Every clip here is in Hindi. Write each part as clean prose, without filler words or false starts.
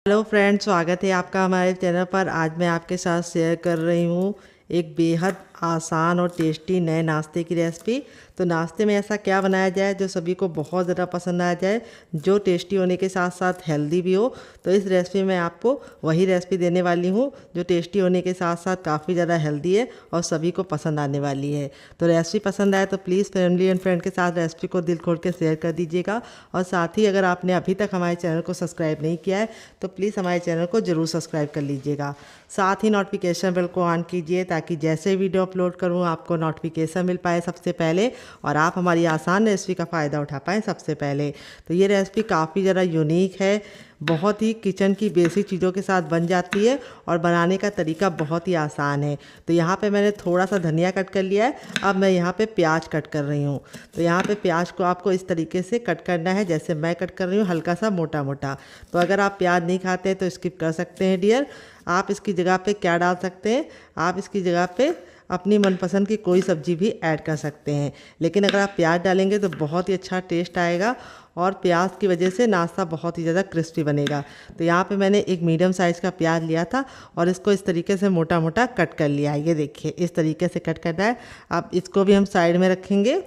हेलो फ्रेंड्स, स्वागत है आपका हमारे चैनल पर। आज मैं आपके साथ शेयर कर रही हूँ एक बेहद आसान और टेस्टी नए नाश्ते की रेसिपी। तो नाश्ते में ऐसा क्या बनाया जाए जो सभी को बहुत ज़्यादा पसंद आ जाए, जो टेस्टी होने के साथ साथ हेल्दी भी हो। तो इस रेसिपी में आपको वही रेसिपी देने वाली हूँ जो टेस्टी होने के साथ साथ काफ़ी ज़्यादा हेल्दी है और सभी को पसंद आने वाली है। तो रेसिपी पसंद आए तो प्लीज़ फैमिली एंड फ्रेंड के साथ रेसिपी को दिल खोल के शेयर कर दीजिएगा। और साथ ही अगर आपने अभी तक हमारे चैनल को सब्सक्राइब नहीं किया है तो प्लीज़ हमारे चैनल को ज़रूर सब्सक्राइब कर लीजिएगा। साथ ही नोटिफिकेशन बेल को ऑन कीजिए ताकि जैसे वीडियो अपलोड करूँ आपको नोटिफिकेशन मिल पाए सबसे पहले और आप हमारी आसान रेसिपी का फ़ायदा उठा पाएँ सबसे पहले। तो ये रेसिपी काफ़ी ज़्यादा यूनिक है, बहुत ही किचन की बेसिक चीज़ों के साथ बन जाती है और बनाने का तरीका बहुत ही आसान है। तो यहाँ पे मैंने थोड़ा सा धनिया कट कर लिया है। अब मैं यहाँ पे प्याज कट कर रही हूँ। तो यहाँ पे प्याज को आपको इस तरीके से कट करना है जैसे मैं कट कर रही हूँ, हल्का सा मोटा मोटा। तो अगर आप प्याज नहीं खाते हैं तो स्किप कर सकते हैं डियर। आप इसकी जगह पे क्या डाल सकते हैं, आप इसकी जगह पे अपनी मनपसंद की कोई सब्ज़ी भी ऐड कर सकते हैं। लेकिन अगर आप प्याज डालेंगे तो बहुत ही अच्छा टेस्ट आएगा और प्याज की वजह से नाश्ता बहुत ही ज़्यादा क्रिस्पी बनेगा। तो यहाँ पे मैंने एक मीडियम साइज़ का प्याज लिया था और इसको इस तरीके से मोटा मोटा कट कर लिया है। ये देखिए इस तरीके से कट करना है। अब इसको भी हम साइड में रखेंगे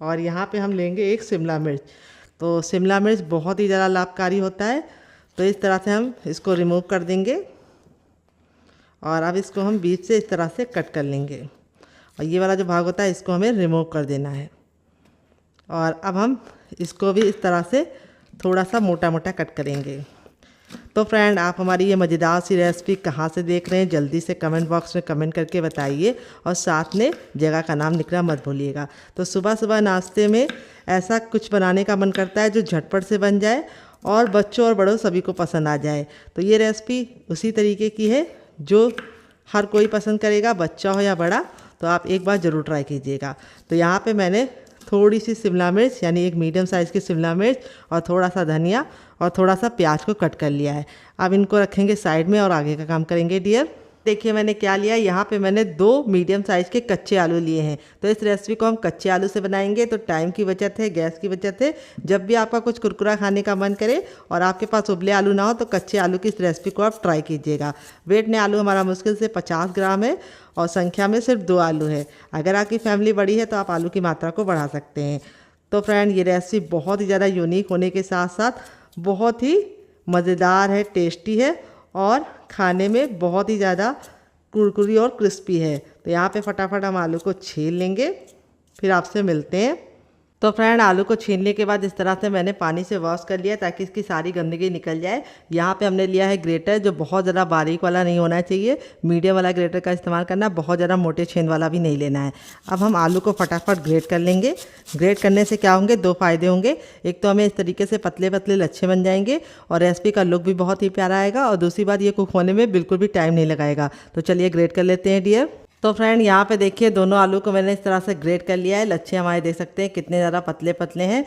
और यहाँ पे हम लेंगे एक शिमला मिर्च। तो शिमला मिर्च बहुत ही ज़्यादा लाभकारी होता है, तो इस तरह से हम इसको रिमूव कर देंगे और अब इसको हम बीच से इस तरह से कट कर लेंगे और ये वाला जो भाग होता है इसको हमें रिमूव कर देना है। और अब हम इसको भी इस तरह से थोड़ा सा मोटा मोटा कट करेंगे। तो फ्रेंड, आप हमारी ये मज़ेदार सी रेसिपी कहाँ से देख रहे हैं जल्दी से कमेंट बॉक्स में कमेंट करके बताइए और साथ में जगह का नाम लिखना मत भूलिएगा। तो सुबह सुबह नाश्ते में ऐसा कुछ बनाने का मन करता है जो झटपट से बन जाए और बच्चों और बड़ों सभी को पसंद आ जाए। तो ये रेसिपी उसी तरीके की है जो हर कोई पसंद करेगा, बच्चा हो या बड़ा। तो आप एक बार ज़रूर ट्राई कीजिएगा। तो यहाँ पे मैंने थोड़ी सी शिमला मिर्च यानी एक मीडियम साइज़ की शिमला मिर्च और थोड़ा सा धनिया और थोड़ा सा प्याज को कट कर लिया है। अब इनको रखेंगे साइड में और आगे का काम करेंगे डियर। देखिए मैंने क्या लिया, यहाँ पे मैंने 2 मीडियम साइज़ के कच्चे आलू लिए हैं। तो इस रेसिपी को हम कच्चे आलू से बनाएंगे तो टाइम की बचत है, गैस की बचत है। जब भी आपका कुछ कुरकुरा खाने का मन करे और आपके पास उबले आलू ना हो तो कच्चे आलू की इस रेसिपी को आप ट्राई कीजिएगा। वेट में आलू हमारा मुश्किल से 50 ग्राम है और संख्या में सिर्फ 2 आलू है। अगर आपकी फैमिली बड़ी है तो आप आलू की मात्रा को बढ़ा सकते हैं। तो फ्रेंड, ये रेसिपी बहुत ही ज़्यादा यूनिक होने के साथ साथ बहुत ही मज़ेदार है, टेस्टी है और खाने में बहुत ही ज़्यादा कुरकुरी और क्रिस्पी है। तो यहाँ पे फटाफट हम आलू को छील लेंगे, फिर आपसे मिलते हैं। तो फ्रेंड, आलू को छीलने के बाद इस तरह से मैंने पानी से वॉश कर लिया ताकि इसकी सारी गंदगी निकल जाए। यहाँ पे हमने लिया है ग्रेटर, जो बहुत ज़्यादा बारीक वाला नहीं होना चाहिए, मीडियम वाला ग्रेटर का इस्तेमाल करना, बहुत ज़्यादा मोटे छेद वाला भी नहीं लेना है। अब हम आलू को फटाफट ग्रेट कर लेंगे। ग्रेट करने से क्या होंगे, 2 फ़ायदे होंगे। एक तो हमें इस तरीके से पतले पतले लच्छे बन जाएंगे और रेसिपी का लुक भी बहुत ही प्यारा आएगा और दूसरी बात ये कुक होने में बिल्कुल भी टाइम नहीं लगाएगा। तो चलिए ग्रेट कर लेते हैं डियर। तो फ्रेंड, यहाँ पे देखिए दोनों आलू को मैंने इस तरह से ग्रेट कर लिया है। लच्छे हमारे देख सकते हैं कितने ज़्यादा पतले पतले हैं।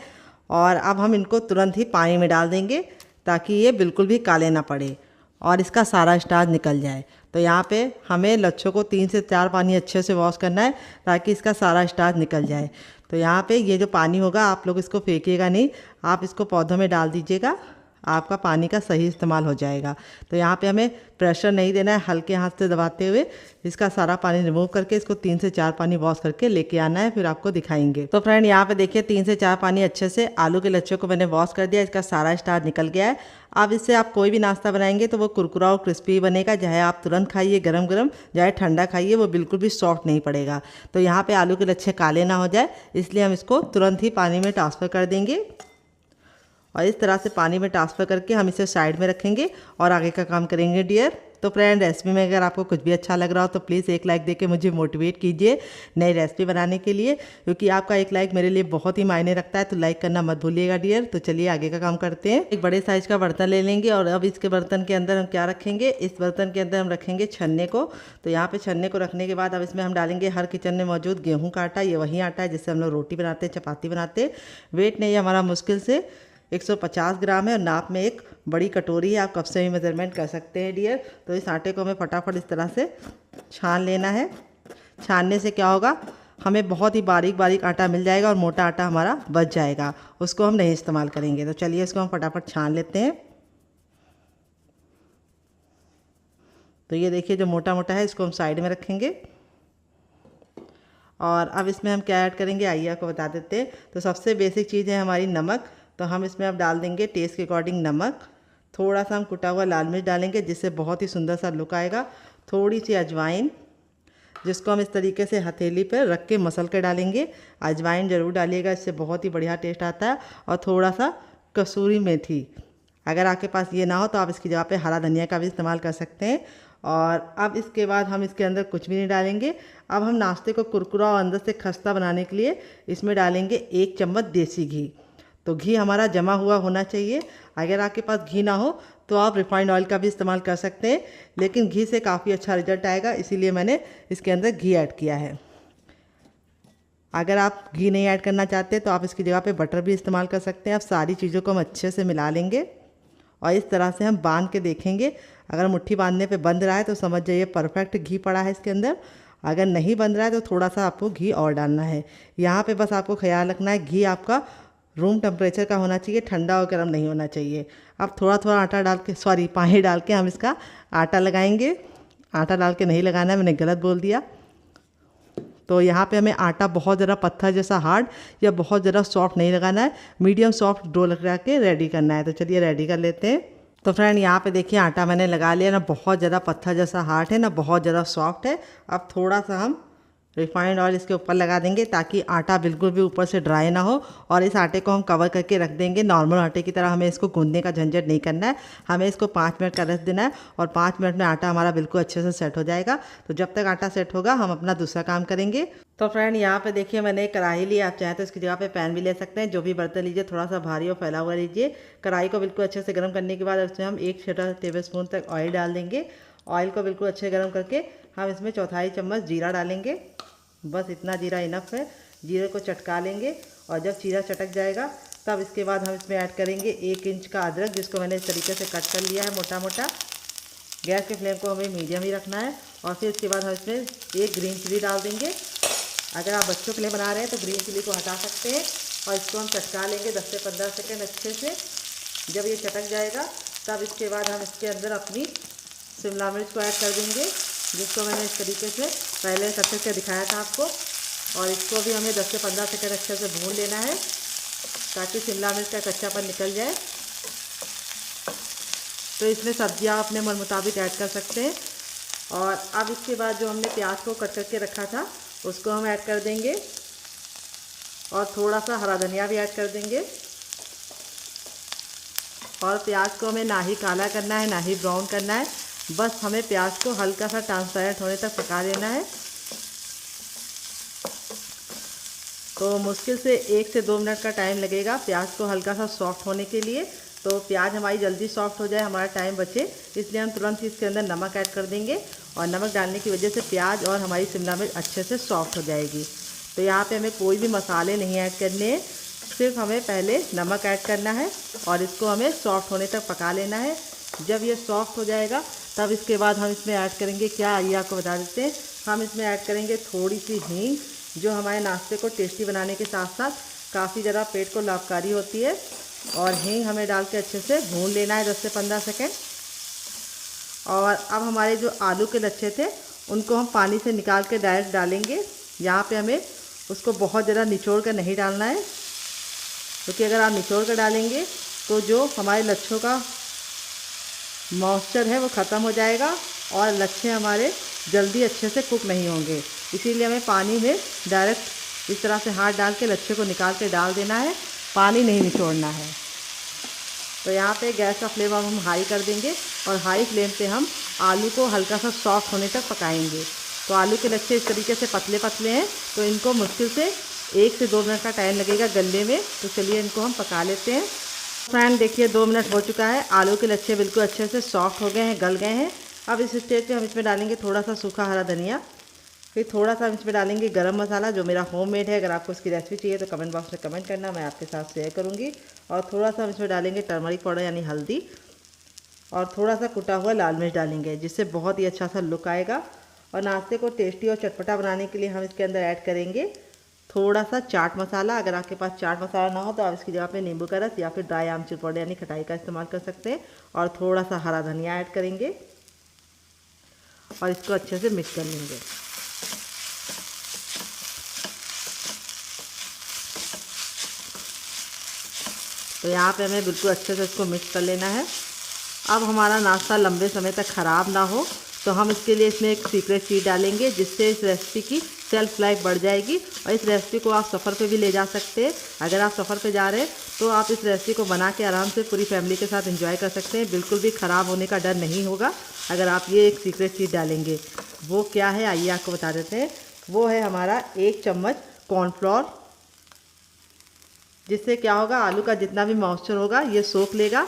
और अब हम इनको तुरंत ही पानी में डाल देंगे ताकि ये बिल्कुल भी काले ना पड़े और इसका सारा स्टार्च निकल जाए। तो यहाँ पे हमें लच्छों को 3 से 4 पानी अच्छे से वॉश करना है ताकि इसका सारा स्टार्च निकल जाए। तो यहाँ पे ये जो पानी होगा आप लोग इसको फेंकिएगा नहीं, आप इसको पौधों में डाल दीजिएगा, आपका पानी का सही इस्तेमाल हो जाएगा। तो यहाँ पे हमें प्रेशर नहीं देना है, हल्के हाथ से दबाते हुए इसका सारा पानी रिमूव करके इसको 3 से 4 पानी वॉश करके लेके आना है, फिर आपको दिखाएंगे। तो फ्रेंड, यहाँ पे देखिए 3 से 4 पानी अच्छे से आलू के लच्छे को मैंने वॉश कर दिया, इसका सारा स्टार्च निकल गया है। अब इससे आप कोई भी नाश्ता बनाएंगे तो वो कुरकुरा और क्रिस्पी बनेगा, चाहे आप तुरंत खाइए गरम गरम, चाहे ठंडा खाइए, वो बिल्कुल भी सॉफ्ट नहीं पड़ेगा। तो यहाँ पे आलू के लच्छे काले ना हो जाए इसलिए हम इसको तुरंत ही पानी में ट्रांसफ़र कर देंगे और इस तरह से पानी में ट्रांसफ़र करके हम इसे साइड में रखेंगे और आगे का काम करेंगे डियर। तो फ्रेंड, रेसिपी में अगर आपको कुछ भी अच्छा लग रहा हो तो प्लीज़ एक लाइक देके मुझे मोटिवेट कीजिए नई रेसिपी बनाने के लिए, क्योंकि आपका एक लाइक मेरे लिए बहुत ही मायने रखता है। तो लाइक करना मत भूलिएगा डियर। तो चलिए आगे का काम करते हैं। एक बड़े साइज़ का बर्तन ले लेंगे और अब इसके बर्तन के अंदर हम क्या रखेंगे, इस बर्तन के अंदर हम रखेंगे छन्ने को। तो यहाँ पे छन्ने को रखने के बाद अब इसमें हम डालेंगे हर किचन में मौजूद गेहूँ का आटा। ये वही आटा है जिससे हम लोग रोटी बनाते हैं, चपाती बनाते हैं। वेट नहीं, हमारा मुश्किल से 150 ग्राम है और नाप में एक बड़ी कटोरी है, आप कप से भी मेजरमेंट कर सकते हैं डियर। तो इस आटे को हमें फटाफट इस तरह से छान लेना है। छानने से क्या होगा, हमें बहुत ही बारीक बारीक आटा मिल जाएगा और मोटा आटा हमारा बच जाएगा, उसको हम नहीं इस्तेमाल करेंगे। तो चलिए इसको हम फटाफट छान लेते हैं। तो ये देखिए जो मोटा मोटा है इसको हम साइड में रखेंगे। और अब इसमें हम क्या ऐड करेंगे आइए आपको बता देते हैं। तो सबसे बेसिक चीज़ है हमारी नमक। तो हम इसमें अब डाल देंगे टेस्ट के अकॉर्डिंग नमक। थोड़ा सा हम कुटा हुआ लाल मिर्च डालेंगे जिससे बहुत ही सुंदर सा लुक आएगा। थोड़ी सी अजवाइन, जिसको हम इस तरीके से हथेली पर रख के मसल के डालेंगे। अजवाइन ज़रूर डालिएगा, इससे बहुत ही बढ़िया टेस्ट आता है। और थोड़ा सा कसूरी मेथी, अगर आपके पास ये ना हो तो आप इसकी जगह पे हरा धनिया का भी इस्तेमाल कर सकते हैं। और अब इसके बाद हम इसके अंदर कुछ भी नहीं डालेंगे। अब हम नाश्ते को कुरकुरा और अंदर से खस्ता बनाने के लिए इसमें डालेंगे 1 चम्मच देसी घी। तो घी हमारा जमा हुआ होना चाहिए। अगर आपके पास घी ना हो तो आप रिफाइंड ऑयल का भी इस्तेमाल कर सकते हैं, लेकिन घी से काफ़ी अच्छा रिजल्ट आएगा, इसीलिए मैंने इसके अंदर घी ऐड किया है। अगर आप घी नहीं ऐड करना चाहते तो आप इसकी जगह पे बटर भी इस्तेमाल कर सकते हैं। अब सारी चीज़ों को हम अच्छे से मिला लेंगे और इस तरह से हम बांध के देखेंगे। अगर मुट्ठी बांधने पे बंध रहा है तो समझ जाइए परफेक्ट घी पड़ा है इसके अंदर। अगर नहीं बंध रहा है तो थोड़ा सा आपको घी और डालना है। यहाँ पे बस आपको ख्याल रखना है घी आपका रूम टेम्परेचर का होना चाहिए, ठंडा और गर्म नहीं होना चाहिए। अब थोड़ा थोड़ा आटा डाल के पानी डाल के हम इसका आटा लगाएंगे। आटा डाल के नहीं लगाना है, मैंने गलत बोल दिया। तो यहाँ पे हमें आटा बहुत ज़रा पत्थर जैसा हार्ड या बहुत ज़रा सॉफ्ट नहीं लगाना है, मीडियम सॉफ्ट डो लगा के रेडी करना है। तो चलिए रेडी कर लेते हैं। तो फ्रेंड यहाँ पे देखिए आटा मैंने लगा लिया, ना बहुत ज़्यादा पत्थर जैसा हार्ड है ना बहुत ज़्यादा सॉफ्ट है। अब थोड़ा सा हम रिफाइंड ऑयल इसके ऊपर लगा देंगे ताकि आटा बिल्कुल भी ऊपर से ड्राई ना हो। और इस आटे को हम कवर करके रख देंगे। नॉर्मल आटे की तरह हमें इसको गूंदने का झंझट नहीं करना है, हमें इसको 5 मिनट का रेस्ट देना है और 5 मिनट में आटा हमारा बिल्कुल अच्छे से सेट हो जाएगा। तो जब तक आटा सेट होगा हम अपना दूसरा काम करेंगे। तो फ्रेंड यहाँ पे देखिए मैंने कढ़ाई ली, आप चाहें तो इसकी जगह पे पैन भी ले सकते हैं। जो भी बर्तन लीजिए थोड़ा सा भारी और फैला हुआ लीजिए। कढ़ाई को बिल्कुल अच्छे से गर्म करने के बाद उसमें हम 1 छोटा टेबल स्पून तक ऑयल डाल देंगे। ऑयल को बिल्कुल अच्छे गर्म करके हम इसमें 1/4 चम्मच जीरा डालेंगे। बस इतना जीरा इनफ है। जीरे को चटका लेंगे और जब जीरा चटक जाएगा तब इसके बाद हम इसमें ऐड करेंगे 1 इंच का अदरक, जिसको मैंने इस तरीके से कट कर लिया है मोटा मोटा। गैस के फ्लेम को हमें मीडियम ही रखना है। और फिर इसके बाद हम इसमें 1 ग्रीन चिली डाल देंगे। अगर आप बच्चों के लिए बना रहे हैं तो ग्रीन चिली को हटा सकते हैं। और इसको हम चटका लेंगे 10 से 15 सेकेंड अच्छे से। जब ये चटक जाएगा तब इसके बाद हम इसके अंदर अपनी शिमला मिर्च को ऐड कर देंगे, जिसको मैंने इस तरीके से पहले कट करके दिखाया था आपको। और इसको भी हमें 10 से 15 सेकेंड अच्छे से भून लेना है ताकि शिमला मिर्च का कच्चापन निकल जाए। तो इसमें सब्जियां अपने मन मुताबिक ऐड कर सकते हैं। और अब इसके बाद जो हमने प्याज को कट करके रखा था उसको हम ऐड कर देंगे और थोड़ा सा हरा धनिया भी ऐड कर देंगे। और प्याज को हमें ना ही काला करना है ना ही ब्राउन करना है, बस हमें प्याज को हल्का सा ट्रांसपेरेंट होने तक पका लेना है। तो मुश्किल से 1 से 2 मिनट का टाइम लगेगा प्याज को हल्का सा सॉफ्ट होने के लिए। तो प्याज हमारी जल्दी सॉफ्ट हो जाए, हमारा टाइम बचे, इसलिए हम तुरंत ही इसके अंदर नमक ऐड कर देंगे। और नमक डालने की वजह से प्याज और हमारी शिमला मिर्च अच्छे से सॉफ्ट हो जाएगी। तो यहाँ पे हमें कोई भी मसाले नहीं ऐड करने हैं, सिर्फ हमें पहले नमक ऐड करना है और इसको हमें सॉफ्ट होने तक पका लेना है। जब ये सॉफ्ट हो जाएगा तब इसके बाद हम इसमें ऐड करेंगे क्या, आइए आपको बता देते हैं। हम इसमें ऐड करेंगे थोड़ी सी हींग, जो हमारे नाश्ते को टेस्टी बनाने के साथ साथ काफ़ी ज़्यादा पेट को लाभकारी होती है। और हींग हमें डाल के अच्छे से भून लेना है 10 से 15 सेकेंड। और अब हमारे जो आलू के लच्छे थे उनको हम पानी से निकाल के डायरेक्ट डालेंगे। यहाँ पे हमें उसको बहुत ज़्यादा निचोड़ कर नहीं डालना है, क्योंकि अगर आप निचोड़ कर डालेंगे तो जो हमारे लच्छों का मॉइस्चर है वो ख़त्म हो जाएगा और लच्छे हमारे जल्दी अच्छे से कुक नहीं होंगे। इसीलिए हमें पानी में डायरेक्ट इस तरह से हाथ डाल के लच्छे को निकाल के डाल देना है, पानी नहीं निचोड़ना है। तो यहाँ पे गैस का फ्लेम अब हम हाई कर देंगे और हाई फ्लेम पे हम आलू को हल्का सा सॉफ्ट होने तक पकाएंगे। तो आलू के लच्छे इस तरीके से पतले पतले हैं, तो इनको मुश्किल से 1 से 2 मिनट का टाइम लगेगा गलने में। तो चलिए इनको हम पका लेते हैं। फ्रेंड देखिए 2 मिनट हो चुका है, आलू के लच्छे बिल्कुल अच्छे से सॉफ्ट हो गए हैं, गल गए हैं। अब इस स्टेज पे हम इसमें डालेंगे थोड़ा सा सूखा हरा धनिया, फिर थोड़ा सा हम इसमें डालेंगे गरम मसाला जो मेरा होममेड है। अगर आपको इसकी रेसिपी चाहिए तो कमेंट बॉक्स में कमेंट करना, मैं आपके साथ शेयर करूँगी। और थोड़ा सा हम इसमें डालेंगे टर्मरिक पाउडर यानी हल्दी, और थोड़ा सा कुटा हुआ लाल मिर्च डालेंगे, जिससे बहुत ही अच्छा सा लुक आएगा। और नाश्ते को टेस्टी और चटपटा बनाने के लिए हम इसके अंदर ऐड करेंगे थोड़ा सा चाट मसाला। अगर आपके पास चाट मसाला ना हो तो आप इसकी जगह पे नींबू का रस या फिर ड्राई आमचूर पाउडर यानी खटाई का इस्तेमाल कर सकते हैं। और थोड़ा सा हरा धनिया ऐड करेंगे। और इसको अच्छे से मिक्स कर लेंगे। तो यहाँ पे हमें बिल्कुल अच्छे से इसको मिक्स कर लेना है। अब हमारा नाश्ता लंबे समय तक ख़राब ना हो तो हम इसके लिए इसमें एक सीक्रेट चीज़ डालेंगे, जिससे इस रेसिपी की सेल्फ लाइफ बढ़ जाएगी। और इस रेसिपी को आप सफ़र पे भी ले जा सकते हैं। अगर आप सफ़र पे जा रहे हैं तो आप इस रेसिपी को बना के आराम से पूरी फैमिली के साथ एंजॉय कर सकते हैं। बिल्कुल भी ख़राब होने का डर नहीं होगा अगर आप ये एक सीक्रेट चीज़ डालेंगे। वो क्या है आइए आपको बता देते हैं। वो है हमारा 1 चम्मच कॉर्नफ्लोर, जिससे क्या होगा, आलू का जितना भी मॉइस्चर होगा ये सोख लेगा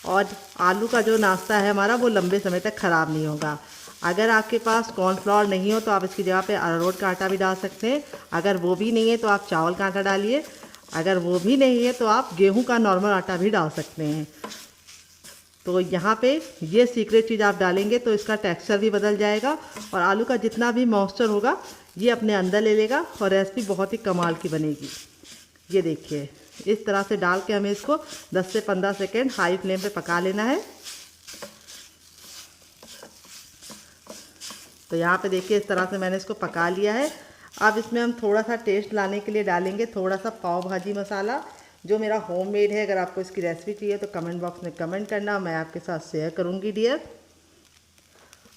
और आलू का जो नाश्ता है हमारा वो लंबे समय तक ख़राब नहीं होगा। अगर आपके पास कॉर्नफ्लोर नहीं हो तो आप इसकी जगह पे अरारोट का आटा भी डाल सकते हैं। अगर वो भी नहीं है तो आप चावल का आटा डालिए। अगर वो भी नहीं है तो आप गेहूं का नॉर्मल आटा भी डाल सकते हैं। तो यहाँ पे ये सीक्रेट चीज़ आप डालेंगे तो इसका टेक्सचर भी बदल जाएगा और आलू का जितना भी मॉइस्चर होगा ये अपने अंदर ले लेगा और रेसिपी बहुत ही कमाल की बनेगी। ये देखिए, इस तरह से डाल के हमें इसको 10 से 15 सेकेंड हाई फ्लेम पे पका लेना है। तो यहाँ पे देखिए इस तरह से मैंने इसको पका लिया है। अब इसमें हम थोड़ा सा टेस्ट लाने के लिए डालेंगे थोड़ा सा पाव भाजी मसाला, जो मेरा होममेड है। अगर आपको इसकी रेसिपी चाहिए तो कमेंट बॉक्स में कमेंट करना, मैं आपके साथ शेयर करूँगी डियर।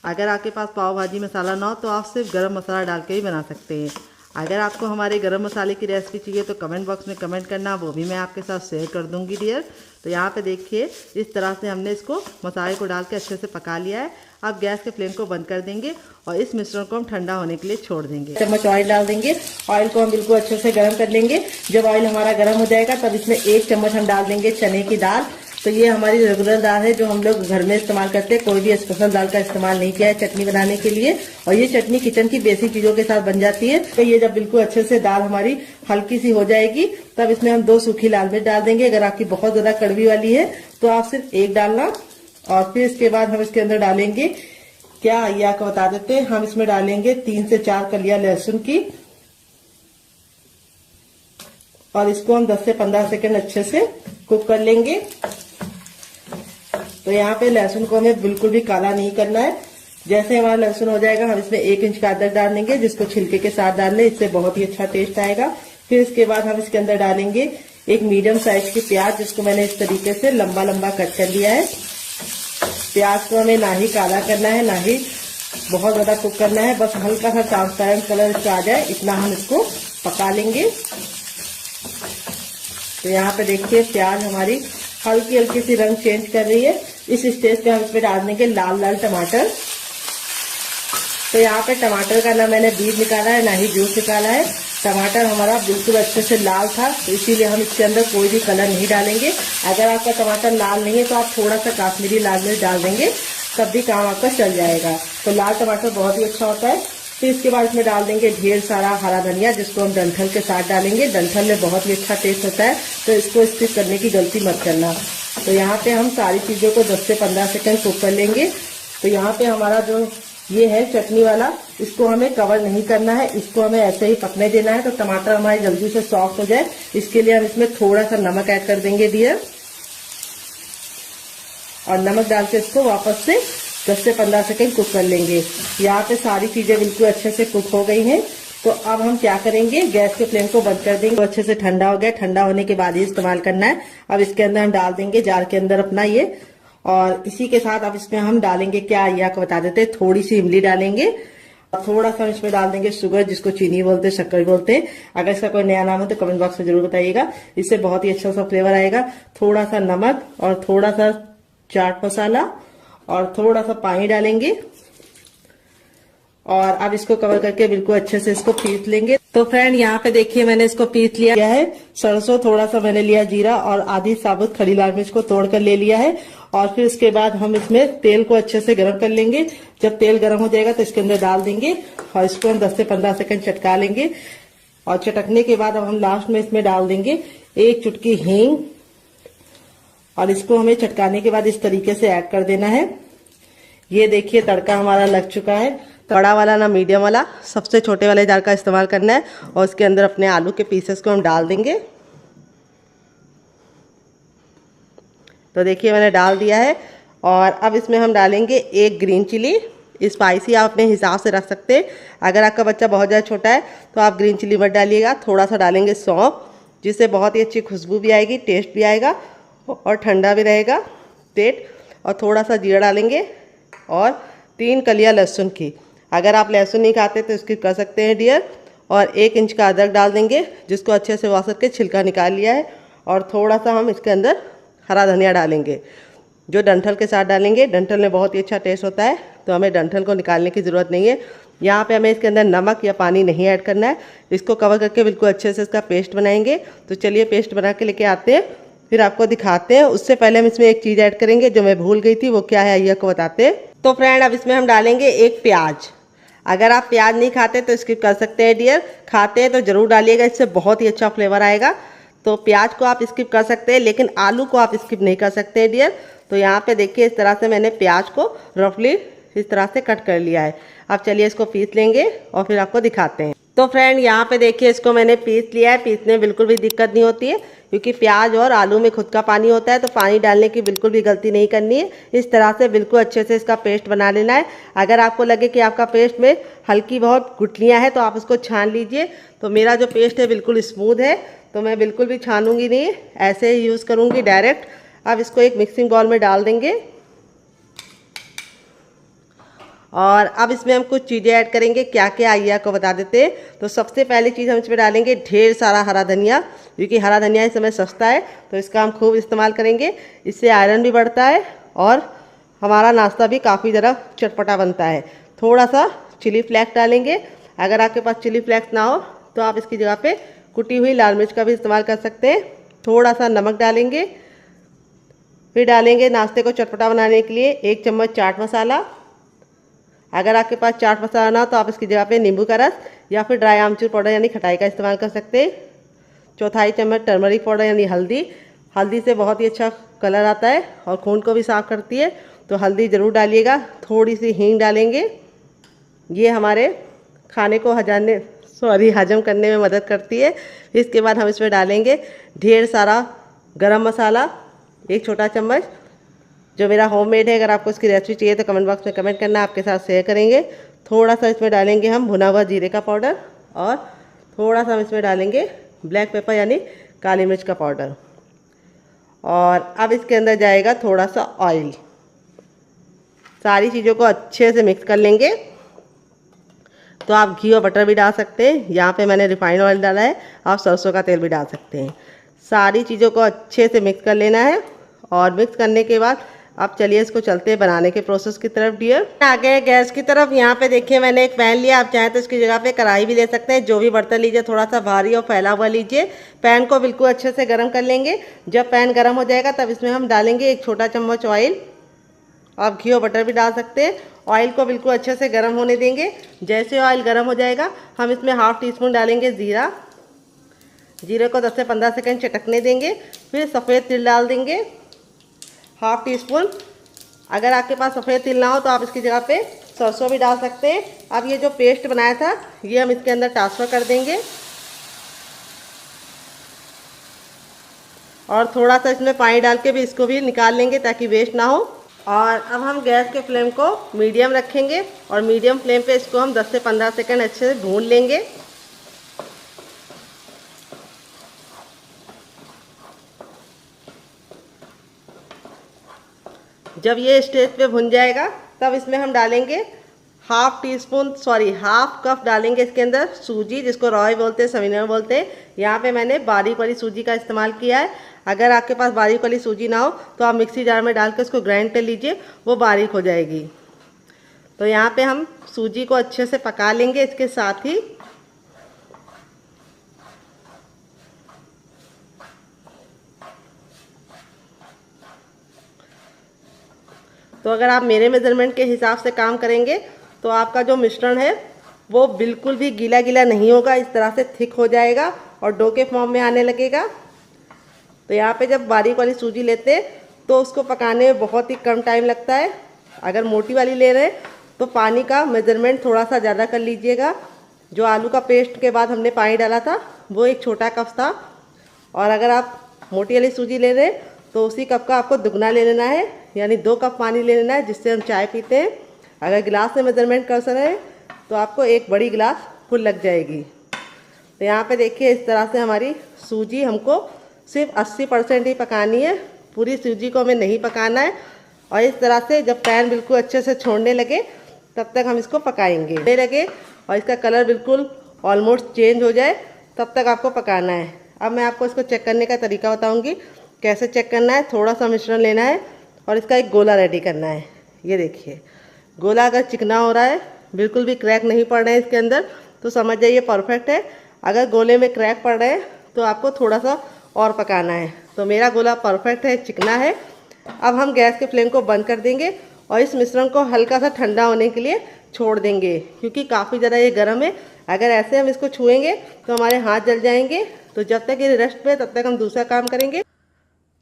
अगर आपके पास पाव भाजी मसाला ना हो तो आप सिर्फ गरम मसाला डाल के ही बना सकते हैं। अगर आपको हमारे गरम मसाले की रेसिपी चाहिए तो कमेंट बॉक्स में कमेंट करना, वो भी मैं आपके साथ शेयर कर दूंगी डियर। तो यहाँ पे देखिए इस तरह से हमने इसको मसाले को डाल के अच्छे से पका लिया है। अब गैस के फ्लेम को बंद कर देंगे और इस मिश्रण को हम ठंडा होने के लिए छोड़ देंगे। चम्मच ऑयल डाल देंगे। ऑयल को हम बिल्कुल अच्छे से गर्म कर लेंगे। जब ऑयल हमारा गर्म हो जाएगा तब इसमें 1 चम्मच हम डाल देंगे चने की दाल। तो ये हमारी रेगुलर दाल है जो हम लोग घर में इस्तेमाल करते हैं। कोई भी स्पेशल दाल का इस्तेमाल नहीं किया है चटनी बनाने के लिए। और ये चटनी किचन की बेसिक चीजों के साथ बन जाती है। तो ये जब बिल्कुल अच्छे से दाल हमारी हल्की सी हो जाएगी तब इसमें हम 2 सूखी लाल मिर्च डाल देंगे। अगर आपकी बहुत ज्यादा कड़वी वाली है तो आप सिर्फ 1 डालना। और फिर इसके बाद हम इसके अंदर डालेंगे क्या, ये आपको बता देते हैं, हम इसमें डालेंगे 3 से 4 कलियां लहसुन की। और इसको हम 10 से 15 सेकंड अच्छे से कुक कर लेंगे। तो यहाँ पे लहसुन को हमें बिल्कुल भी काला नहीं करना है। जैसे हमारा लहसुन हो जाएगा हम इसमें 1 इंच का अदरक डाल देंगे, जिसको छिलके के साथ डाल लें, इससे बहुत ही अच्छा टेस्ट आएगा। फिर इसके बाद हम इसके अंदर डालेंगे एक मीडियम साइज की प्याज, जिसको मैंने इस तरीके से लंबा लंबा कट कर लिया है। प्याज को हमें ना ही काला करना है ना ही बहुत ज्यादा कुक करना है, बस हल्का सा ट्रांसपेरेंट कलर इसका आ जाए इतना हम इसको पका लेंगे। तो यहाँ पे देखिए प्याज हमारी हल्की हल्की सी रंग चेंज कर रही है। इस स्टेज पे हम इसमें डाल देंगे लाल लाल टमाटर। तो यहाँ पे टमाटर का ना मैंने बीज निकाला है ना ही जूस निकाला है। टमाटर हमारा बिल्कुल अच्छे से लाल था तो इसीलिए हम इसके अंदर कोई भी कलर नहीं डालेंगे। अगर आपका टमाटर लाल नहीं है तो आप थोड़ा सा काश्मीरी लाल मिर्च डाल देंगे, तब भी काम आपका चल जाएगा। तो लाल टमाटर बहुत ही अच्छा होता है। फिर इसके बाद इसमें डाल देंगे ढेर सारा हरा धनिया, जिसको हम डंठल के साथ डालेंगे। डंठल में बहुत ही अच्छा टेस्ट होता है, तो इसको स्किप करने की गलती मत करना। तो यहाँ पे हम सारी चीजों को 10 से 15 सेकंड कुक कर लेंगे। तो यहाँ पे हमारा जो ये है चटनी वाला, इसको हमें कवर नहीं करना है, इसको हमें ऐसे ही पकने देना है। तो टमाटर हमारे जल्दी से सॉफ्ट हो जाए इसके लिए हम इसमें थोड़ा सा नमक ऐड कर देंगे डियर। और नमक डाल के इसको वापस से 10 से 15 सेकंड कुक कर लेंगे। यहाँ पे सारी चीजें बिल्कुल अच्छे से कुक हो गई हैं। तो अब हम क्या करेंगे, गैस के फ्लेम को बंद कर देंगे। तो अच्छे से ठंडा हो गया, ठंडा होने के बाद ही इस्तेमाल करना है। अब इसके अंदर हम डाल देंगे जार के अंदर अपना ये, और इसी के साथ अब इसमें हम डालेंगे क्या, ये आपको बता देते हैं, थोड़ी सी इमली डालेंगे। और थोड़ा सा इसमें डाल देंगे शुगर, जिसको चीनी बोलते हैं, शक्कर बोलते हैं। अगर इसका कोई नया नाम हो तो कमेंट बॉक्स में जरूर बताइएगा, इससे बहुत ही अच्छा सा फ्लेवर आएगा। थोड़ा सा नमक और थोड़ा सा चाट मसाला और थोड़ा सा पानी डालेंगे। और अब इसको कवर करके बिल्कुल अच्छे से इसको पीस लेंगे। तो फ्रेंड यहाँ पे देखिए मैंने इसको पीस लिया है। सरसों थोड़ा सा मैंने लिया, जीरा और आधी साबुत खड़ी लाल मिर्च को तोड़ कर ले लिया है। और फिर इसके बाद हम इसमें तेल को अच्छे से गर्म कर लेंगे। जब तेल गर्म हो जाएगा तो इसके अंदर डाल देंगे और इसको हम 10 से 15 सेकंड चटका लेंगे। और चटकने के बाद अब हम लास्ट में इसमें डाल देंगे 1 चुटकी हींग, और इसको हमें चटकाने के बाद इस तरीके से ऐड कर देना है। ये देखिए तड़का हमारा लग चुका है। बड़ा वाला ना मीडियम वाला, सबसे छोटे वाले जार का इस्तेमाल करना है। और उसके अंदर अपने आलू के पीसेस को हम डाल देंगे। तो देखिए मैंने डाल दिया है। और अब इसमें हम डालेंगे 1 ग्रीन चिली, स्पाइसी आप अपने हिसाब से रख सकते हैं। अगर आपका बच्चा बहुत ज़्यादा छोटा है तो आप ग्रीन चिली मत डालिएगा। थोड़ा सा डालेंगे सौंफ, जिससे बहुत ही अच्छी खुशबू भी आएगी, टेस्ट भी आएगा और ठंडा भी रहेगा पेट। और थोड़ा सा जीरा डालेंगे और 3 कलियां लहसुन की। अगर आप लहसुन नहीं खाते तो स्किप कर सकते हैं डियर। और 1 इंच का अदरक डाल देंगे, जिसको अच्छे से वॉश करके छिलका निकाल लिया है। और थोड़ा सा हम इसके अंदर हरा धनिया डालेंगे, जो डंठल के साथ डालेंगे। डंठल में बहुत ही अच्छा टेस्ट होता है, तो हमें डंठल को निकालने की ज़रूरत नहीं है। यहाँ पे हमें इसके अंदर नमक या पानी नहीं ऐड करना है। इसको कवर करके बिल्कुल अच्छे से इसका पेस्ट बनाएंगे। तो चलिए पेस्ट बना के लेके आते हैं, फिर आपको दिखाते हैं। उससे पहले हम इसमें एक चीज़ ऐड करेंगे जो मैं भूल गई थी, वो क्या है आइए आपको बताते हैं। तो फ्रेंड, अब इसमें हम डालेंगे 1 प्याज। अगर आप प्याज नहीं खाते तो स्किप कर सकते हैं डियर, खाते हैं तो ज़रूर डालिएगा, इससे बहुत ही अच्छा फ्लेवर आएगा। तो प्याज को आप स्किप कर सकते हैं, लेकिन आलू को आप स्किप नहीं कर सकते हैं डियर। तो यहाँ पे देखिए इस तरह से मैंने प्याज को रफली इस तरह से कट कर लिया है। अब चलिए इसको पीस लेंगे और फिर आपको दिखाते हैं। तो फ्रेंड, यहाँ पे देखिए इसको मैंने पीस लिया है। पीसने में बिल्कुल भी दिक्कत नहीं होती है, क्योंकि प्याज और आलू में खुद का पानी होता है, तो पानी डालने की बिल्कुल भी गलती नहीं करनी है। इस तरह से बिल्कुल अच्छे से इसका पेस्ट बना लेना है। अगर आपको लगे कि आपका पेस्ट में हल्की बहुत गुठलियाँ हैं तो आप उसको छान लीजिए। तो मेरा जो पेस्ट है बिल्कुल स्मूथ है, तो मैं बिल्कुल भी छानूंगी नहीं, ऐसे ही यूज़ करूँगी डायरेक्ट। अब इसको एक मिक्सिंग बाउल में डाल देंगे और अब इसमें हम कुछ चीज़ें ऐड करेंगे। क्या क्या आइए आपको बता देते हैं। तो सबसे पहली चीज़ हम इसमें डालेंगे ढेर सारा हरा धनिया, क्योंकि हरा धनिया इस समय सस्ता है, तो इसका हम खूब इस्तेमाल करेंगे। इससे आयरन भी बढ़ता है और हमारा नाश्ता भी काफ़ी ज़रा चटपटा बनता है। थोड़ा सा चिली फ्लेक्स डालेंगे। अगर आपके पास चिली फ्लेक्स ना हो तो आप इसकी जगह पे कुटी हुई लाल मिर्च का भी इस्तेमाल कर सकते हैं। थोड़ा सा नमक डालेंगे। फिर डालेंगे नाश्ते को चटपटा बनाने के लिए 1 चम्मच चाट मसाला। अगर आपके पास चाट मसाला ना हो तो आप इसकी जगह पे नींबू का रस या फिर ड्राई आमचूर पाउडर यानी खटाई का इस्तेमाल कर सकते हैं। 1/4 चम्मच टर्मरिक पाउडर यानी हल्दी। हल्दी से बहुत ही अच्छा कलर आता है और खून को भी साफ़ करती है, तो हल्दी ज़रूर डालिएगा। थोड़ी सी हींग डालेंगे, ये हमारे खाने को हजम करने में मदद करती है। इसके बाद हम इसमें डालेंगे ढेर सारा गरम मसाला, 1 छोटा चम्मच, जो मेरा होममेड है। अगर आपको इसकी रेसिपी चाहिए तो कमेंट बॉक्स में कमेंट करना, आपके साथ शेयर करेंगे। थोड़ा सा इसमें डालेंगे हम भुना हुआ जीरे का पाउडर और थोड़ा सा हम इसमें डालेंगे ब्लैक पेपर यानी काली मिर्च का पाउडर। और अब इसके अंदर जाएगा थोड़ा सा ऑयल। सारी चीज़ों को अच्छे से मिक्स कर लेंगे। तो आप घी और बटर भी डाल सकते हैं। यहाँ पे मैंने रिफाइंड ऑयल डाला है, आप सरसों का तेल भी डाल सकते हैं। सारी चीज़ों को अच्छे से मिक्स कर लेना है। और मिक्स करने के बाद अब चलिए इसको चलते हैं बनाने के प्रोसेस की तरफ डियर। आ गए गैस की तरफ। यहाँ पे देखिए मैंने एक पैन लिया, आप चाहें तो इसकी जगह पे कढ़ाई भी ले सकते हैं। जो भी बर्तन लीजिए थोड़ा सा भारी और फैला हुआ लीजिए। पैन को बिल्कुल अच्छे से गर्म कर लेंगे। जब पैन गर्म हो जाएगा तब इसमें हम डालेंगे 1 छोटा चम्मच ऑयल। आप घी और बटर भी डाल सकते हैं। ऑयल को बिल्कुल अच्छे से गर्म होने देंगे। जैसे ऑयल गर्म हो जाएगा हम इसमें 1/2 टीस्पून डालेंगे ज़ीरा। जीरे को 10 से 15 सेकंड चटकने देंगे। फिर सफ़ेद तिल डाल देंगे 1/2 टीस्पून। अगर आपके पास सफ़ेद तिल ना हो तो आप इसकी जगह पे सरसों भी डाल सकते हैं। अब ये जो पेस्ट बनाया था ये हम इसके अंदर ट्रांसफ़र कर देंगे और थोड़ा सा इसमें पानी डाल के भी इसको भी निकाल लेंगे ताकि वेस्ट ना हो। और अब हम गैस के फ्लेम को मीडियम रखेंगे और मीडियम फ्लेम पे इसको हम 10 से 15 सेकंड अच्छे से भून लेंगे। जब ये स्टेज पे भुन जाएगा तब इसमें हम डालेंगे 1/2 कप डालेंगे इसके अंदर सूजी, जिसको रॉय बोलते हैं, सवीना बोलते हैं। यहाँ पे मैंने बारीक वाली सूजी का इस्तेमाल किया है। अगर आपके पास बारीक वाली सूजी ना हो तो आप मिक्सी जार में डाल के उसको ग्राइंड कर लीजिए, वो बारीक हो जाएगी। तो यहाँ पे हम सूजी को अच्छे से पका लेंगे। इसके साथ ही तो अगर आप मेरे मेज़रमेंट के हिसाब से काम करेंगे तो आपका जो मिश्रण है वो बिल्कुल भी गीला गीला नहीं होगा, इस तरह से थिक हो जाएगा और डो के फॉर्म में आने लगेगा। तो यहाँ पे जब बारीक वाली सूजी लेते हैं तो उसको पकाने में बहुत ही कम टाइम लगता है। अगर मोटी वाली ले रहे हैं तो पानी का मेज़रमेंट थोड़ा सा ज़्यादा कर लीजिएगा। जो आलू का पेस्ट के बाद हमने पानी डाला था वो 1 छोटा कप था, और अगर आप मोटी वाली सूजी ले रहे हैं तो उसी कप का आपको दुगना ले लेना है, यानी 2 कप पानी ले लेना है, जिससे हम चाय पीते हैं। अगर गिलास में मेजरमेंट कर सकें तो आपको एक बड़ी गिलास फुल लग जाएगी। तो यहाँ पे देखिए इस तरह से हमारी सूजी हमको सिर्फ 80% ही पकानी है, पूरी सूजी को हमें नहीं पकाना है। और इस तरह से जब पैन बिल्कुल अच्छे से छोड़ने लगे तब तक हम इसको पकाएंगे लगे और इसका कलर बिल्कुल ऑलमोस्ट चेंज हो जाए तब तक आपको पकाना है। अब मैं आपको इसको चेक करने का तरीका बताऊंगी कैसे चेक करना है। थोड़ा सा मिश्रण लेना है और इसका एक गोला रेडी करना है। ये देखिए गोला अगर चिकना हो रहा है, बिल्कुल भी क्रैक नहीं पड़ रहे हैं इसके अंदर, तो समझ जाइए परफेक्ट है। अगर गोले में क्रैक पड़ रहे हैं तो आपको थोड़ा सा और पकाना है। तो मेरा गोला परफेक्ट है, चिकना है। अब हम गैस के फ्लेम को बंद कर देंगे और इस मिश्रण को हल्का सा ठंडा होने के लिए छोड़ देंगे, क्योंकि काफ़ी ज़्यादा ये गर्म है। अगर ऐसे हम इसको छुएंगे तो हमारे हाथ जल जाएंगे। तो जब तक ये रेस्ट पे तब तक हम दूसरा काम करेंगे।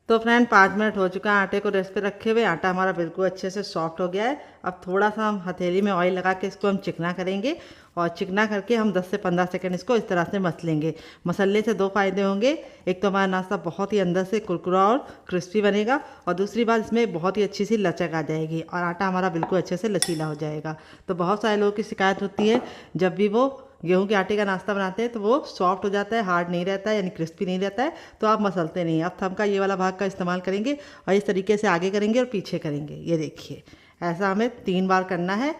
तो फ्रेंड 5 मिनट हो चुका है आटे को रेस्ट पे रखे हुए। आटा हमारा बिल्कुल अच्छे से सॉफ्ट हो गया है। अब थोड़ा सा हम हथेली में ऑयल लगा के इसको हम चिकना करेंगे और चिकना करके हम 10 से 15 सेकंड इसको इस तरह से मसलेंगे। मसलने से 2 फायदे होंगे। एक तो हमारा नाश्ता बहुत ही अंदर से कुरकुरा और क्रिस्पी बनेगा और दूसरी बात इसमें बहुत ही अच्छी सी लचक आ जाएगी और आटा हमारा बिल्कुल अच्छे से लचीला हो जाएगा। तो बहुत सारे लोगों की शिकायत होती है जब भी वो गेहूं के आटे का नाश्ता बनाते हैं तो वो सॉफ्ट हो जाता है, हार्ड नहीं रहता है, यानी क्रिस्पी नहीं रहता है, तो आप मसलते नहीं। अब थंब का ये वाला भाग का इस्तेमाल करेंगे और इस तरीके से आगे करेंगे और पीछे करेंगे। ये देखिए ऐसा हमें 3 बार करना है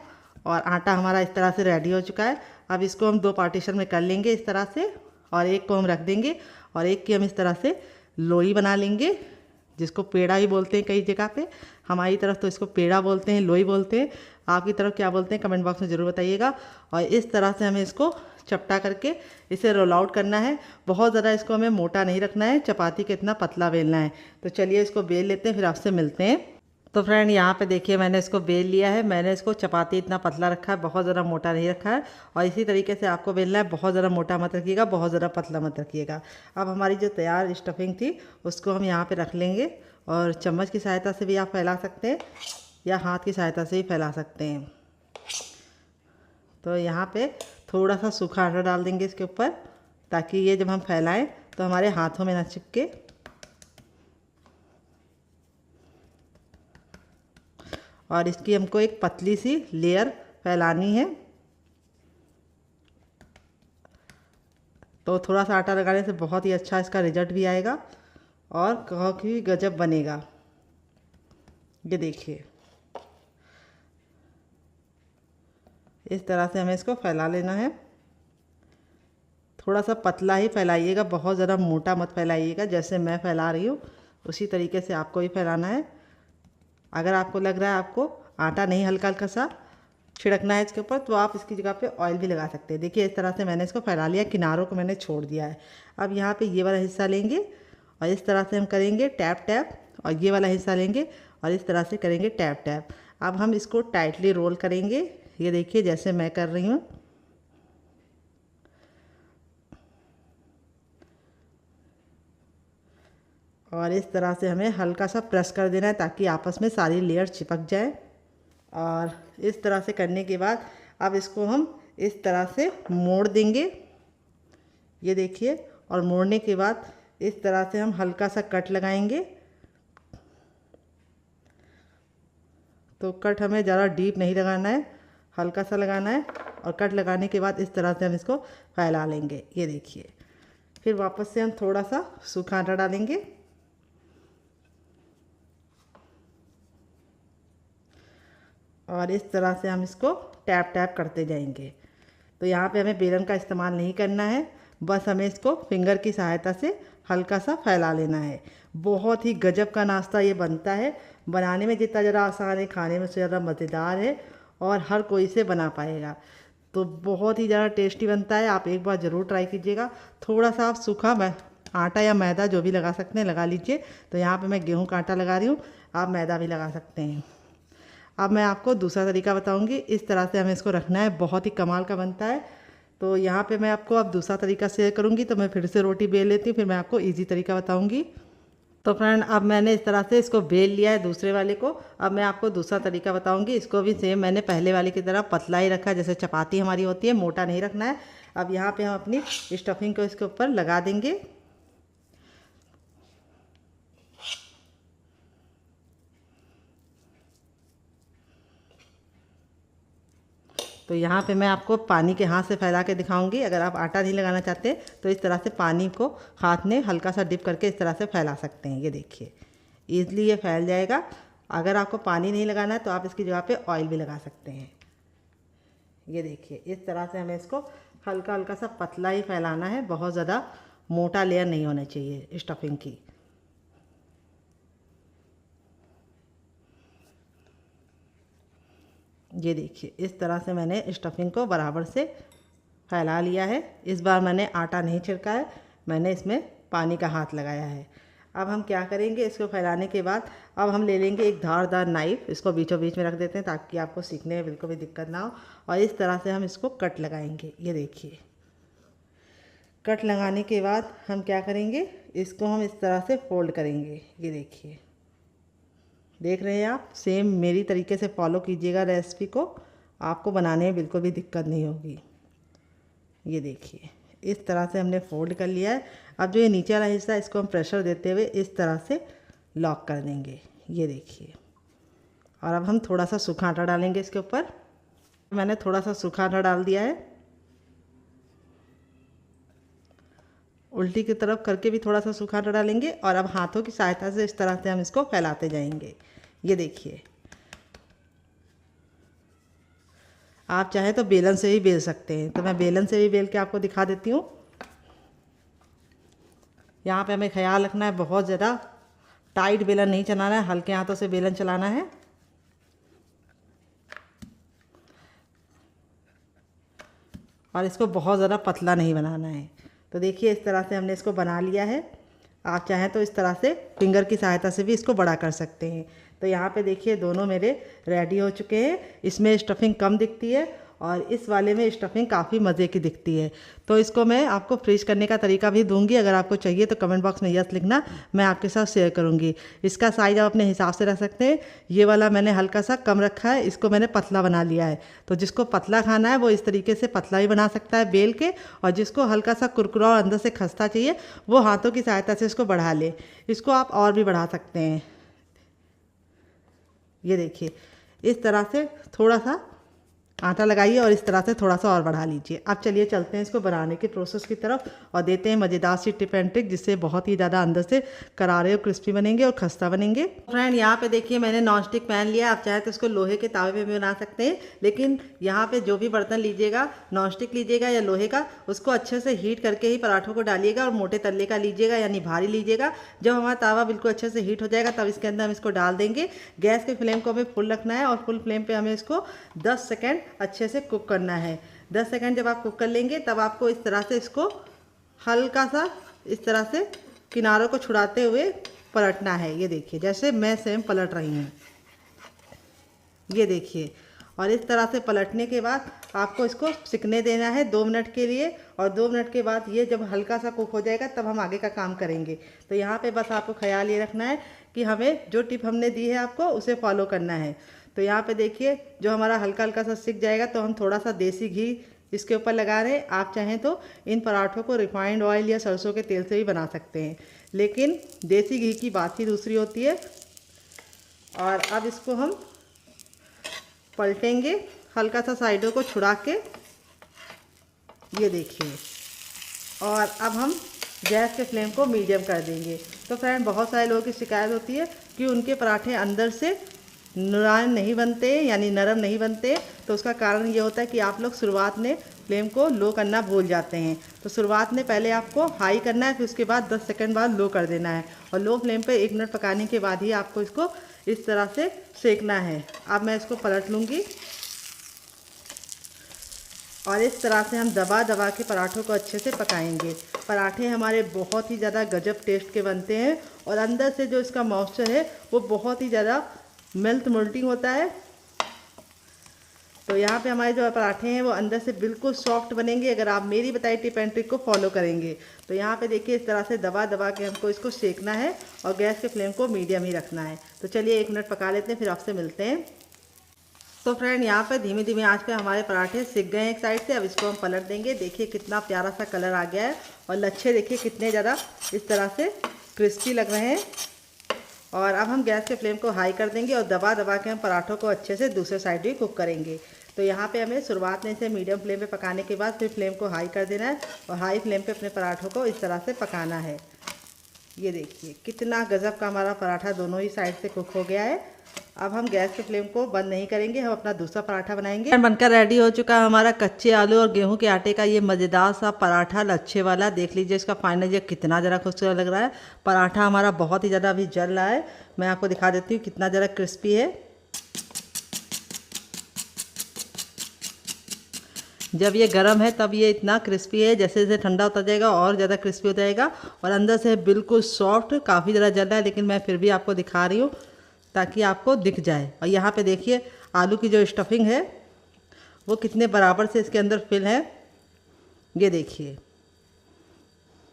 और आटा हमारा इस तरह से रेडी हो चुका है। अब इसको हम 2 पार्टीशन में कर लेंगे इस तरह से और एक को हम रख देंगे और एक की हम इस तरह से लोई बना लेंगे, जिसको पेड़ा ही बोलते हैं कई जगह पे। हमारी तरफ तो इसको पेड़ा बोलते हैं, लोई बोलते हैं। आपकी तरफ क्या बोलते हैं कमेंट बॉक्स में ज़रूर बताइएगा। और इस तरह से हमें इसको चपटा करके इसे रोल आउट करना है। बहुत ज़्यादा इसको हमें मोटा नहीं रखना है, चपाती के इतना पतला बेलना है। तो चलिए इसको बेल लेते हैं, फिर आपसे मिलते हैं। तो फ्रेंड यहाँ पे देखिए मैंने इसको बेल लिया है। मैंने इसको चपाती इतना पतला रखा है, बहुत ज़्यादा मोटा नहीं रखा है। और इसी तरीके से आपको बेलना है, बहुत ज़्यादा मोटा मत रखिएगा, बहुत ज़्यादा पतला मत रखिएगा। अब हमारी जो तैयार स्टफिंग थी उसको हम यहाँ पे रख लेंगे और चम्मच की सहायता से भी आप फैला सकते हैं या हाथ की सहायता से भी फैला सकते हैं। तो यहाँ पे थोड़ा सा सूखा आटा डाल देंगे इसके ऊपर, ताकि ये जब हम फैलाएं तो हमारे हाथों में ना चिपके। और इसकी हमको एक पतली सी लेयर फैलानी है। तो थोड़ा सा आटा लगाने से बहुत ही अच्छा इसका रिजल्ट भी आएगा और काफ़ी गजब बनेगा। ये देखिए इस तरह से हमें इसको फैला लेना है। थोड़ा सा पतला ही फैलाइएगा, बहुत ज़्यादा मोटा मत फैलाइएगा। जैसे मैं फैला रही हूँ उसी तरीके से आपको भी फैलाना है। अगर आपको लग रहा है आपको आटा नहीं हल्का हल्का सा छिड़कना है इसके ऊपर, तो आप इसकी जगह पे ऑयल भी लगा सकते हैं। देखिए इस तरह से मैंने इसको फैला लिया, किनारों को मैंने छोड़ दिया है। अब यहाँ पे ये वाला हिस्सा लेंगे और इस तरह से हम करेंगे टैप टैप, और ये वाला हिस्सा लेंगे और इस तरह से करेंगे टैप टैप। अब हम इसको टाइटली रोल करेंगे। ये देखिए जैसे मैं कर रही हूँ। और इस तरह से हमें हल्का सा प्रेस कर देना है ताकि आपस में सारी लेयर चिपक जाए। और इस तरह से करने के बाद अब इसको हम इस तरह से मोड़ देंगे। ये देखिए, और मोड़ने के बाद इस तरह से हम हल्का सा कट लगाएंगे। तो कट हमें ज़्यादा डीप नहीं लगाना है, हल्का सा लगाना है। और कट लगाने के बाद इस तरह से हम इसको फैला लेंगे। ये देखिए, फिर वापस से हम थोड़ा सा सूखा आटा डालेंगे और इस तरह से हम इसको टैप टैप करते जाएंगे। तो यहाँ पे हमें बेलन का इस्तेमाल नहीं करना है, बस हमें इसको फिंगर की सहायता से हल्का सा फैला लेना है। बहुत ही गजब का नाश्ता ये बनता है। बनाने में जितना ज़्यादा आसान है, खाने में उससे ज़्यादा मज़ेदार है और हर कोई से बना पाएगा। तो बहुत ही ज़्यादा टेस्टी बनता है, आप एक बार ज़रूर ट्राई कीजिएगा। थोड़ा सा आप सूखा आटा या मैदा जो भी लगा सकते हैं लगा लीजिए। तो यहाँ पे मैं गेहूं का आटा लगा रही हूँ, आप मैदा भी लगा सकते हैं। अब मैं आपको दूसरा तरीका बताऊंगी। इस तरह से हमें इसको रखना है, बहुत ही कमाल का बनता है। तो यहाँ पे मैं आपको अब दूसरा तरीका शेयर करूँगी। तो मैं फिर से रोटी बेल लेती हूँ, फिर मैं आपको इजी तरीका बताऊँगी। तो फ्रेंड अब मैंने इस तरह से इसको बेल लिया है दूसरे वाले को। अब मैं आपको दूसरा तरीका बताऊँगी। इसको भी सेम मैंने पहले वाले की तरह पतला ही रखा है, जैसे चपाती हमारी होती है, मोटा नहीं रखना है। अब यहाँ पर हम अपनी स्टफिंग को इसके ऊपर लगा देंगे। तो यहाँ पे मैं आपको पानी के हाथ से फैला के दिखाऊंगी। अगर आप आटा नहीं लगाना चाहते तो इस तरह से पानी को हाथ में हल्का सा डिप करके इस तरह से फैला सकते हैं। ये देखिए ईज़िली ये फैल जाएगा। अगर आपको पानी नहीं लगाना है तो आप इसकी जगह पे ऑयल भी लगा सकते हैं। ये देखिए इस तरह से हमें इसको हल्का हल्का सा पतला ही फैलाना है, बहुत ज़्यादा मोटा लेयर नहीं होना चाहिए स्टफिंग की। ये देखिए इस तरह से मैंने स्टफिंग को बराबर से फैला लिया है। इस बार मैंने आटा नहीं छिड़का है, मैंने इसमें पानी का हाथ लगाया है। अब हम क्या करेंगे, इसको फैलाने के बाद अब हम ले लेंगे एक धारदार नाइफ़, इसको बीचों बीच में रख देते हैं ताकि आपको सीखने में बिल्कुल भी दिक्कत ना हो। और इस तरह से हम इसको कट लगाएंगे। ये देखिए कट लगाने के बाद हम क्या करेंगे, इसको हम इस तरह से फोल्ड करेंगे। ये देखिए देख रहे हैं आप, सेम मेरी तरीके से फॉलो कीजिएगा रेसिपी को, आपको बनाने में बिल्कुल भी दिक्कत नहीं होगी। ये देखिए इस तरह से हमने फोल्ड कर लिया है। अब जो ये नीचे वाला हिस्सा है इसको हम प्रेशर देते हुए इस तरह से लॉक कर देंगे। ये देखिए और अब हम थोड़ा सा सूखा आटा डालेंगे इसके ऊपर। मैंने थोड़ा सा सूखा आटा डाल दिया है, उल्टी की तरफ करके भी थोड़ा सा सूखा आटा डालेंगे और अब हाथों की सहायता से इस तरह से हम इसको फैलाते जाएंगे। ये देखिए आप चाहें तो बेलन से भी बेल सकते हैं, तो मैं बेलन से भी बेल के आपको दिखा देती हूँ। यहाँ पे हमें ख्याल रखना है बहुत ज़्यादा टाइट बेलन नहीं चलाना है, हल्के हाथों से बेलन चलाना है। और इसको बहुत ज़्यादा पतला नहीं बनाना है। तो देखिए इस तरह से हमने इसको बना लिया है। आप चाहें तो इस तरह से फिंगर की सहायता से भी इसको बड़ा कर सकते हैं। तो यहाँ पे देखिए दोनों मेरे रेडी हो चुके हैं। इसमें स्टफिंग कम दिखती है और इस वाले में स्टफिंग काफ़ी मज़े की दिखती है। तो इसको मैं आपको फ्रीज करने का तरीका भी दूंगी, अगर आपको चाहिए तो कमेंट बॉक्स में यस लिखना, मैं आपके साथ शेयर करूंगी। इसका साइज़ आप अपने हिसाब से रख सकते हैं। ये वाला मैंने हल्का सा कम रखा है, इसको मैंने पतला बना लिया है। तो जिसको पतला खाना है वो इस तरीके से पतला भी बना सकता है बेल के, और जिसको हल्का सा कुरकुरा और अंदर से खस्ता चाहिए वो हाथों की सहायता से इसको बढ़ा ले। इसको आप और भी बढ़ा सकते हैं। ये देखिए इस तरह से थोड़ा सा आटा लगाइए और इस तरह से थोड़ा सा और बढ़ा लीजिए। अब चलिए चलते हैं इसको बनाने के प्रोसेस की तरफ और देते हैं मज़ेदार सी टिप एंड ट्रिक, जिससे बहुत ही ज़्यादा अंदर से करारे और क्रिस्पी बनेंगे और खस्ता बनेंगे। फ्रेंड यहाँ पे देखिए मैंने नॉन स्टिक पैन लिया, आप चाहे तो इसको लोहे के तावे पे भी बना सकते हैं, लेकिन यहाँ पे जो भी बर्तन लीजिएगा, नॉन स्टिक लीजिएगा या लोहे का, उसको अच्छे से हीट करके ही पराठों को डालिएगा और मोटे तल्ले का लीजिएगा यानी भारी लीजिएगा। जब हमारा तावा बिल्कुल अच्छे से हीट हो जाएगा तब इसके अंदर हम इसको डाल देंगे। गैस के फ्लेम को हमें फुल रखना है और फुल फ्लेम पे हमें इसको 10 सेकेंड अच्छे से कुक करना है। 10 सेकंड जब आप कुक कर लेंगे तब आपको इस तरह से इसको हल्का सा इस तरह से किनारों को छुड़ाते हुए पलटना है। ये देखिए जैसे मैं सेम पलट रही हूँ, ये देखिए। और इस तरह से पलटने के बाद आपको इसको सिकने देना है 2 मिनट के लिए, और 2 मिनट के बाद ये जब हल्का सा कुक हो जाएगा तब हम आगे का काम करेंगे। तो यहाँ पे बस आपको ख्याल ये रखना है कि हमें जो टिप हमने दी है आपको उसे फॉलो करना है। तो यहाँ पे देखिए जो हमारा हल्का हल्का सा सिक जाएगा तो हम थोड़ा सा देसी घी इसके ऊपर लगा रहे हैं। आप चाहें तो इन पराठों को रिफाइंड ऑयल या सरसों के तेल से भी बना सकते हैं, लेकिन देसी घी की बात ही दूसरी होती है। और अब इसको हम पलटेंगे हल्का सा साइडों को छुड़ा के, ये देखिए। और अब हम गैस के फ्लेम को मीडियम कर देंगे। तो फ्रेंड बहुत सारे लोगों की शिकायत होती है कि उनके पराठे अंदर से मुलायम नहीं बनते यानी नरम नहीं बनते। तो उसका कारण ये होता है कि आप लोग शुरुआत में फ्लेम को लो करना भूल जाते हैं। तो शुरुआत में पहले आपको हाई करना है, फिर उसके बाद 10 सेकंड बाद लो कर देना है, और लो फ्लेम पे 1 मिनट पकाने के बाद ही आपको इसको इस तरह से सेकना है। अब मैं इसको पलट लूँगी और इस तरह से हम दबा दबा के पराठों को अच्छे से पकाएंगे। पराठे हमारे बहुत ही ज़्यादा गजब टेस्ट के बनते हैं और अंदर से जो इसका मॉइस्चर है वो बहुत ही ज़्यादा मोल्टिंग होता है। तो यहाँ पे हमारे जो पराठे हैं वो अंदर से बिल्कुल सॉफ्ट बनेंगे अगर आप मेरी बताई टिप एंड ट्रिक को फॉलो करेंगे। तो यहाँ पे देखिए इस तरह से दबा दबा के हमको इसको सेकना है और गैस के फ्लेम को मीडियम ही रखना है। तो चलिए 1 मिनट पका लेते हैं, फिर आपसे मिलते हैं। तो फ्रेंड यहाँ पे धीमी धीमी आंच पे हमारे पराठे सिक गए हैं एक साइड से। अब इसको हम पलट देंगे। देखिए कितना प्यारा सा कलर आ गया है और लच्छे देखिए कितने ज़्यादा इस तरह से क्रिस्पी लग रहे हैं। और अब हम गैस के फ्लेम को हाई कर देंगे और दबा दबा के हम पराठों को अच्छे से दूसरे साइड भी कुक करेंगे। तो यहाँ पे हमें शुरुआत में इसे मीडियम फ्लेम पे पकाने के बाद फिर फ्लेम को हाई कर देना है और हाई फ्लेम पे अपने पराठों को इस तरह से पकाना है। ये देखिए कितना गजब का हमारा पराठा दोनों ही साइड से कुक हो गया है। अब हम गैस के फ्लेम को बंद नहीं करेंगे, हम अपना दूसरा पराठा बनाएंगे। बनकर रेडी हो चुका है हमारा कच्चे आलू और गेहूं के आटे का ये मज़ेदार सा पराठा लच्छे वाला। देख लीजिए इसका फाइनल ये कितना ज़रा खूबसूरत लग रहा है। पराठा हमारा बहुत ही ज़्यादा अभी जल रहा है, मैं आपको दिखा देती हूँ कितना ज़रा क्रिस्पी है। जब ये गर्म है तब ये इतना क्रिस्पी है, जैसे जैसे ठंडा होता जाएगा और ज़्यादा क्रिस्पी हो जाएगा और अंदर से बिल्कुल सॉफ्ट। काफ़ी ज़्यादा जल रहा है लेकिन मैं फिर भी आपको दिखा रही हूँ ताकि आपको दिख जाए। और यहाँ पे देखिए आलू की जो स्टफिंग है वो कितने बराबर से इसके अंदर फिल है। ये देखिए,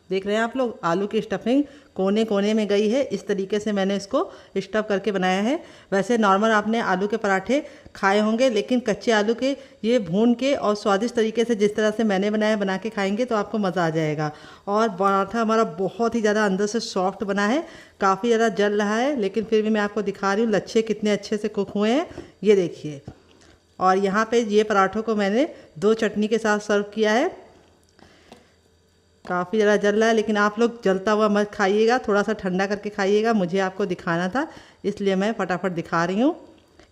देख रहे हैं आप लोग, आलू की स्टफिंग कोने कोने में गई है। इस तरीके से मैंने इसको स्टफ करके बनाया है। वैसे नॉर्मल आपने आलू के पराठे खाए होंगे, लेकिन कच्चे आलू के ये भून के और स्वादिष्ट तरीके से जिस तरह से मैंने बनाया बना के खाएंगे तो आपको मज़ा आ जाएगा। और पराठा हमारा बहुत ही ज़्यादा अंदर से सॉफ्ट बना है, काफ़ी ज़्यादा जल रहा है लेकिन फिर भी मैं आपको दिखा रही हूँ लच्छे कितने अच्छे से कुक हुए हैं। ये देखिए, और यहाँ पर ये पराठों को मैंने 2 चटनी के साथ सर्व किया है। काफ़ी ज़्यादा जल रहा है लेकिन आप लोग जलता हुआ मत खाइएगा, थोड़ा सा ठंडा करके खाइएगा। मुझे आपको दिखाना था इसलिए मैं फटाफट दिखा रही हूँ।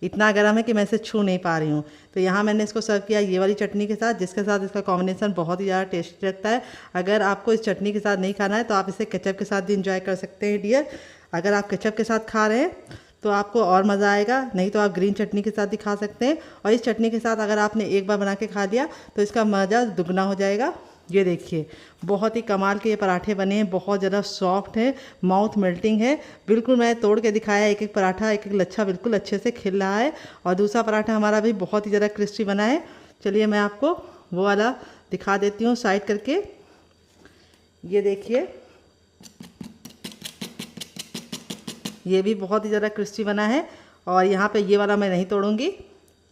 इतना गर्म है कि मैं इसे छू नहीं पा रही हूँ। तो यहाँ मैंने इसको सर्व किया ये वाली चटनी के साथ, जिसके साथ इसका कॉम्बिनेशन बहुत ही ज़्यादा टेस्टी लगता है। अगर आपको इस चटनी के साथ नहीं खाना है तो आप इसे केचप के साथ भी इंजॉय कर सकते हैं डियर। अगर आप केचप के साथ खा रहे हैं तो आपको और मज़ा आएगा, नहीं तो आप ग्रीन चटनी के साथ भी खा सकते हैं। और इस चटनी के साथ अगर आपने एक बार बना के खा लिया तो इसका मज़ा दुगना हो जाएगा। ये देखिए बहुत ही कमाल के ये पराठे बने हैं, बहुत ज़्यादा सॉफ्ट है, माउथ मेल्टिंग है। बिल्कुल मैं तोड़ के दिखाया, एक एक पराठा एक एक लच्छा बिल्कुल अच्छे से खिल रहा है। और दूसरा पराठा हमारा भी बहुत ही ज़्यादा क्रिस्पी बना है। चलिए मैं आपको वो वाला दिखा देती हूँ साइड करके। ये देखिए ये भी बहुत ही ज़्यादा क्रिस्पी बना है। और यहाँ पे ये वाला मैं नहीं तोड़ूंगी,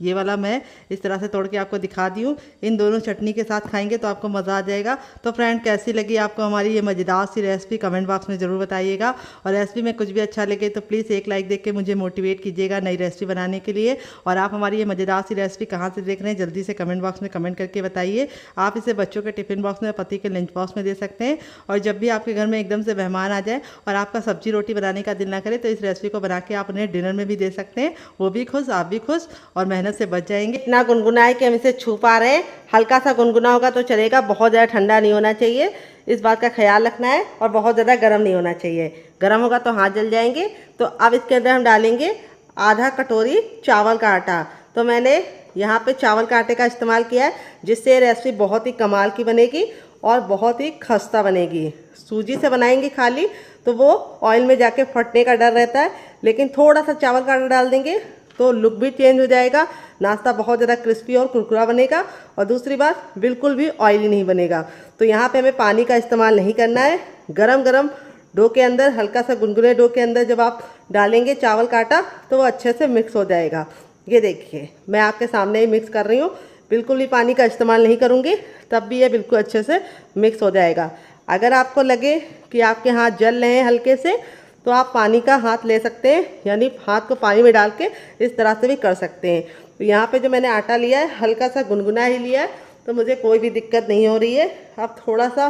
ये वाला मैं इस तरह से तोड़ के आपको दिखा दी हूँ। इन दोनों चटनी के साथ खाएंगे तो आपको मज़ा आ जाएगा। तो फ्रेंड कैसी लगी आपको हमारी ये मज़ेदार सी रेसिपी कमेंट बॉक्स में ज़रूर बताइएगा। और रेसिपी में कुछ भी अच्छा लगे तो प्लीज़ एक लाइक देख के मुझे मोटिवेट कीजिएगा नई रेसिपी बनाने के लिए। और आप हमारी ये मज़ेदार सी रेसिपी कहाँ से देख रहे हैं जल्दी से कमेंट बॉक्स में कमेंट करके बताइए। आप इसे बच्चों के टिफ़िन बॉक्स में, पति के लंच बॉक्स में दे सकते हैं। और जब भी आपके घर में एकदम से मेहमान आ जाए और आपका सब्जी रोटी बनाने का दिल ना करे तो इस रेसिपी को बना के आप उन्हें डिनर में भी दे सकते हैं। वो भी खुश, आप भी खुश और मेहनत से बच जाएंगे। इतना गुनगुना है कि हम इसे छू पा रहे हैं। हल्का सा गुनगुना होगा तो चलेगा, बहुत ज़्यादा ठंडा नहीं होना चाहिए, इस बात का ख्याल रखना है। और बहुत ज़्यादा गर्म नहीं होना चाहिए, गर्म होगा तो हाथ जल जाएंगे। तो अब इसके अंदर हम डालेंगे आधा कटोरी चावल का आटा। तो मैंने यहाँ पे चावल का आटे का इस्तेमाल किया है, जिससे रेसिपी बहुत ही कमाल की बनेगी और बहुत ही खस्ता बनेगी। सूजी से बनाएंगे खाली तो वो ऑयल में जाके फटने का डर रहता है, लेकिन थोड़ा सा चावल का आटा डाल देंगे तो लुक भी चेंज हो जाएगा, नाश्ता बहुत ज़्यादा क्रिस्पी और कुरकुरा बनेगा। और दूसरी बात, बिल्कुल भी ऑयली नहीं बनेगा। तो यहाँ पे हमें पानी का इस्तेमाल नहीं करना है। गरम गरम डो के अंदर, हल्का सा गुनगुने डो के अंदर जब आप डालेंगे चावल का आटा तो वो अच्छे से मिक्स हो जाएगा। ये देखिए मैं आपके सामने ही मिक्स कर रही हूँ, बिल्कुल भी पानी का इस्तेमाल नहीं करूँगी, तब भी ये बिल्कुल अच्छे से मिक्स हो जाएगा। अगर आपको लगे कि आपके हाथ जल रहे हैं हल्के से तो आप पानी का हाथ ले सकते हैं, यानी हाथ को पानी में डाल के इस तरह से भी कर सकते हैं। तो यहाँ पे जो मैंने आटा लिया है हल्का सा गुनगुना ही लिया है, तो मुझे कोई भी दिक्कत नहीं हो रही है। अब थोड़ा सा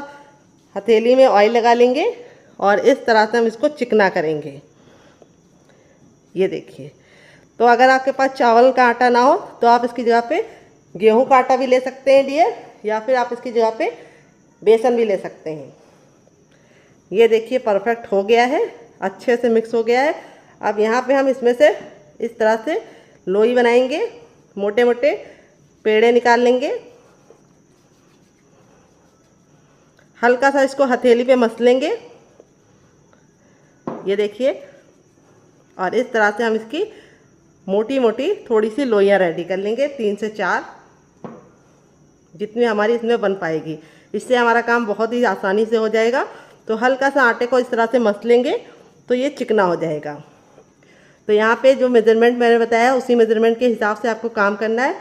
हथेली में ऑयल लगा लेंगे और इस तरह से हम इसको चिकना करेंगे। ये देखिए, तो अगर आपके पास चावल का आटा ना हो तो आप इसकी जगह पे गेहूं का आटा भी ले सकते हैं डियर, या फिर आप इसकी जगह पे बेसन भी ले सकते हैं। ये देखिए परफेक्ट हो गया है, अच्छे से मिक्स हो गया है। अब यहाँ पे हम इसमें से इस तरह से लोई बनाएंगे, मोटे मोटे पेड़े निकाल लेंगे, हल्का सा इसको हथेली पे मस लेंगे। ये देखिए, और इस तरह से हम इसकी मोटी मोटी थोड़ी सी लोइयाँ रेडी कर लेंगे, 3 से 4 जितनी हमारी इसमें बन पाएगी। इससे हमारा काम बहुत ही आसानी से हो जाएगा। तो हल्का सा आटे को इस तरह से मस लेंगे तो ये चिकना हो जाएगा। तो यहाँ पे जो मेज़रमेंट मैंने बताया उसी मेज़रमेंट के हिसाब से आपको काम करना है।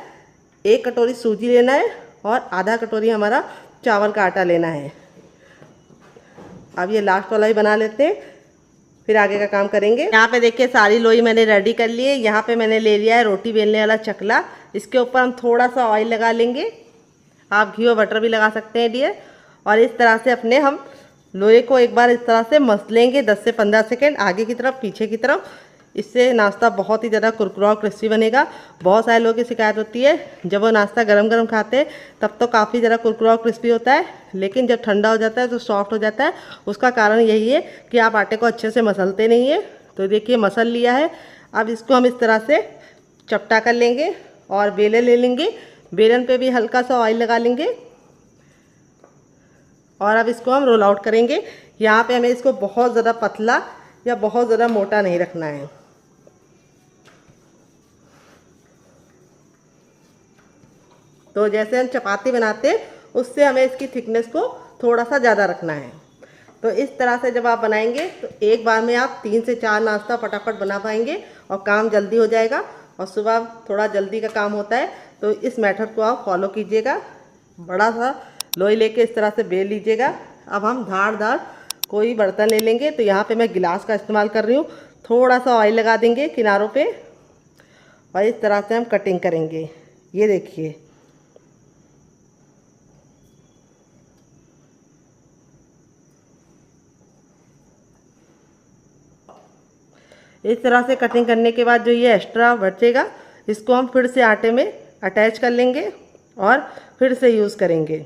1 कटोरी सूजी लेना है और आधा कटोरी हमारा चावल का आटा लेना है। अब ये लास्ट वाला ही बना लेते हैं, फिर आगे का काम करेंगे। यहाँ पे देखिए सारी लोई मैंने रेडी कर ली है। यहाँ पे मैंने ले लिया है रोटी बेलने वाला चकला, इसके ऊपर हम थोड़ा सा ऑयल लगा लेंगे, आप घी और बटर भी लगा सकते हैं डियर। और इस तरह से अपने हम लोहे को एक बार इस तरह से मस लेंगे 10 से 15 सेकेंड आगे की तरफ पीछे की तरफ। इससे नाश्ता बहुत ही ज़्यादा कुरकुरा और क्रिस्पी बनेगा। बहुत सारे लोगों की शिकायत होती है जब वो नाश्ता गरम गरम खाते हैं तब तो काफ़ी ज़्यादा कुरकुरा और क्रिस्पी होता है, लेकिन जब ठंडा हो जाता है तो सॉफ्ट हो जाता है। उसका कारण यही है कि आप आटे को अच्छे से मसलते नहीं है। तो देखिए मसल लिया है। अब इसको हम इस तरह से चपटा कर लेंगे और बेलन ले लेंगे। बेलन पे भी हल्का सा ऑयल लगा लेंगे और अब इसको हम रोल आउट करेंगे। यहाँ पे हमें इसको बहुत ज़्यादा पतला या बहुत ज़्यादा मोटा नहीं रखना है। तो जैसे हम चपाती बनाते हैं उससे हमें इसकी थिकनेस को थोड़ा सा ज़्यादा रखना है। तो इस तरह से जब आप बनाएंगे तो एक बार में आप 3 से 4 नाश्ता फटाफट बना पाएंगे और काम जल्दी हो जाएगा। और सुबह थोड़ा जल्दी का काम होता है तो इस मेथड को आप फॉलो कीजिएगा। बड़ा सा लोई लेके इस तरह से बेल लीजिएगा। अब हम धारदार कोई बर्तन ले लेंगे। तो यहाँ पे मैं गिलास का इस्तेमाल कर रही हूँ। थोड़ा सा ऑयल लगा देंगे किनारों पे और इस तरह से हम कटिंग करेंगे। ये देखिए इस तरह से कटिंग करने के बाद जो ये एक्स्ट्रा बचेगा इसको हम फिर से आटे में अटैच कर लेंगे और फिर से यूज़ करेंगे।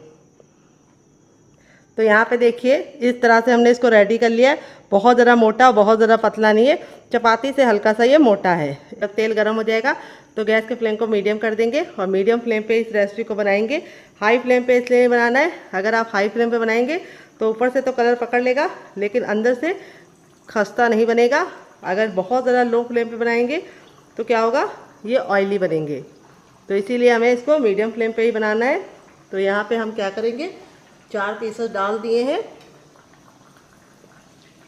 तो यहाँ पे देखिए इस तरह से हमने इसको रेडी कर लिया है। बहुत ज़्यादा मोटा बहुत ज़्यादा पतला नहीं है, चपाती से हल्का सा ये मोटा है। जब तेल गर्म हो जाएगा तो गैस के फ्लेम को मीडियम कर देंगे और मीडियम फ्लेम पे इस रेसिपी को बनाएंगे। हाई फ्लेम पे इसलिए बनाना है, अगर आप हाई फ्लेम पे बनाएंगे तो ऊपर से तो कलर पकड़ लेगा लेकिन अंदर से खस्ता नहीं बनेगा। अगर बहुत ज़्यादा लो फ्लेम पे बनाएंगे तो क्या होगा, ये ऑयली बनेंगे। तो इसीलिए हमें इसको मीडियम फ्लेम पे ही बनाना है। तो यहाँ पे हम क्या करेंगे, 4 पीसेस डाल दिए हैं।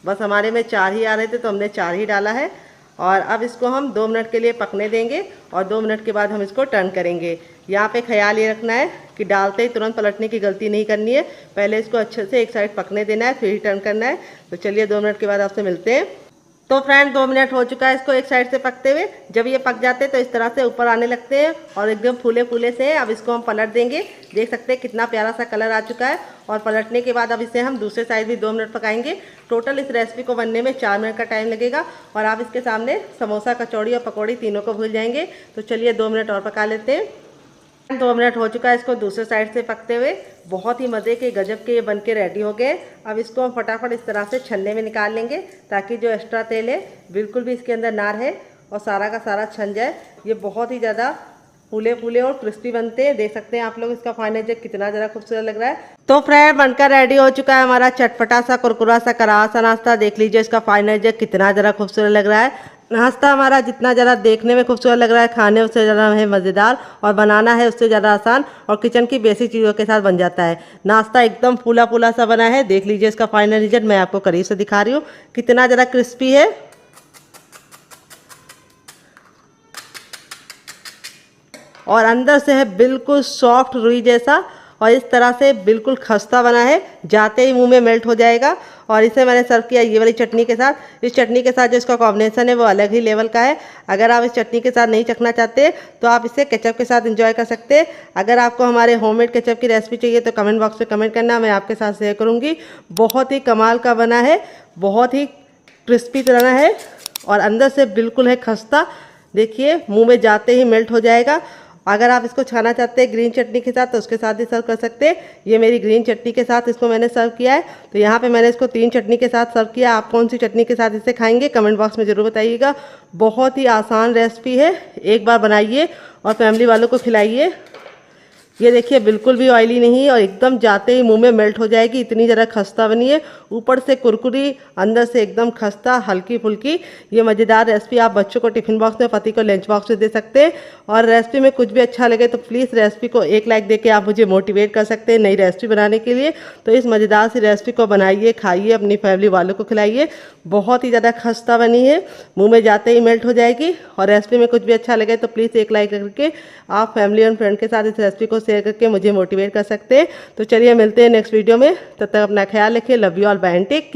बस हमारे में 4 ही आ रहे थे तो हमने 4 ही डाला है। और अब इसको हम 2 मिनट के लिए पकने देंगे और 2 मिनट के बाद हम इसको टर्न करेंगे। यहाँ पे ख्याल ये रखना है कि डालते ही तुरंत पलटने की गलती नहीं करनी है। पहले इसको अच्छे से एक साइड पकने देना है फिर ही टर्न करना है। तो चलिए 2 मिनट के बाद आपसे मिलते हैं। तो फ्रेंड 2 मिनट हो चुका है इसको एक साइड से पकते हुए। जब ये पक जाते हैं तो इस तरह से ऊपर आने लगते हैं और एकदम फूले फूले से। अब इसको हम पलट देंगे। देख सकते हैं कितना प्यारा सा कलर आ चुका है। और पलटने के बाद अब इसे हम दूसरे साइड भी 2 मिनट पकाएंगे। टोटल इस रेसिपी को बनने में 4 मिनट का टाइम लगेगा और आप इसके सामने समोसा, कचौड़ी और पकौड़ी तीनों को भूल जाएंगे। तो चलिए 2 मिनट और पका लेते हैं। 2 मिनट हो चुका है इसको दूसरे साइड से पकते हुए। बहुत ही मज़े के गजब के ये बन के रेडी हो गए। अब इसको हम फटाफट इस तरह से छन्ने में निकाल लेंगे ताकि जो एक्स्ट्रा तेल है बिल्कुल भी इसके अंदर ना रहे और सारा का सारा छन जाए। ये बहुत ही ज़्यादा फूले फूले और क्रिस्पी बनते हैं। देख सकते हैं आप लोग इसका फाइनल जो कितना ज़्यादा खूबसूरत लग रहा है। तो फ्रेंड बनकर रेडी हो चुका है हमारा चटपटा सा कुरकुरा सा करारा सा नाश्ता। देख लीजिए इसका फाइनल जो कितना ज़्यादा खूबसूरत लग रहा है। नाश्ता हमारा जितना ज़्यादा देखने में खूबसूरत लग रहा है, खाने उससे ज़्यादा है मज़ेदार और बनाना है उससे ज़्यादा आसान और किचन की बेसिक चीज़ों के साथ बन जाता है। नाश्ता एकदम फूला फूला सा बना है। देख लीजिए इसका फाइनल रिजल्ट मैं आपको करीब से दिखा रही हूँ कितना ज़्यादा क्रिस्पी है और अंदर से है बिल्कुल सॉफ्ट रुई जैसा और इस तरह से बिल्कुल खस्ता बना है, जाते ही मुंह में मेल्ट हो जाएगा। और इसे मैंने सर्व किया ये वाली चटनी के साथ। इस चटनी के साथ जो इसका कॉम्बिनेशन है वो अलग ही लेवल का है। अगर आप इस चटनी के साथ नहीं चखना चाहते तो आप इसे केचप के साथ एंजॉय कर सकते हैं। अगर आपको हमारे होममेड केचप की रेसिपी चाहिए तो कमेंट बॉक्स में कमेंट करना, मैं आपके साथ शेयर करूँगी। बहुत ही कमाल का बना है, बहुत ही क्रिस्पी तरह है और अंदर से बिल्कुल है खस्ता। देखिए मुँह में जाते ही मेल्ट हो जाएगा। अगर आप इसको खाना चाहते हैं ग्रीन चटनी के साथ तो उसके साथ ही सर्व कर सकते हैं। ये मेरी ग्रीन चटनी के साथ इसको मैंने सर्व किया है। तो यहाँ पे मैंने इसको 3 चटनी के साथ सर्व किया। आप कौन सी चटनी के साथ इसे खाएंगे कमेंट बॉक्स में ज़रूर बताइएगा। बहुत ही आसान रेसिपी है, एक बार बनाइए और फैमिली वालों को खिलाइए। ये देखिए बिल्कुल भी ऑयली नहीं है और एकदम जाते ही मुंह में मेल्ट हो जाएगी, इतनी ज़रा खस्ता बनी है। ऊपर से कुरकुरी, अंदर से एकदम खस्ता, हल्की फुल्की। ये मज़ेदार रेसिपी आप बच्चों को टिफ़िन बॉक्स में, पति को लंच बॉक्स में दे सकते हैं। और रेसिपी में कुछ भी अच्छा लगे तो प्लीज़ रेसिपी को एक लाइक देके आप मुझे मोटिवेट कर सकते हैं नई रेसिपी बनाने के लिए। तो इस मज़ेदार सी रेसिपी को बनाइए, खाइए, अपनी फैमिली वालों को खिलाइए। बहुत ही ज़्यादा खस्ता बनी है, मुँह में जाते ही मेल्ट हो जाएगी। और रेसिपी में कुछ भी अच्छा लगे तो प्लीज़ एक लाइक करके आप फैमिली और फ्रेंड के साथ इस रेसिपी को शेयर करके मुझे मोटिवेट कर सकते हैं। तो चलिए मिलते हैं नेक्स्ट वीडियो में, तब तक अपना ख्याल रखिए। Love you all, bye and take care.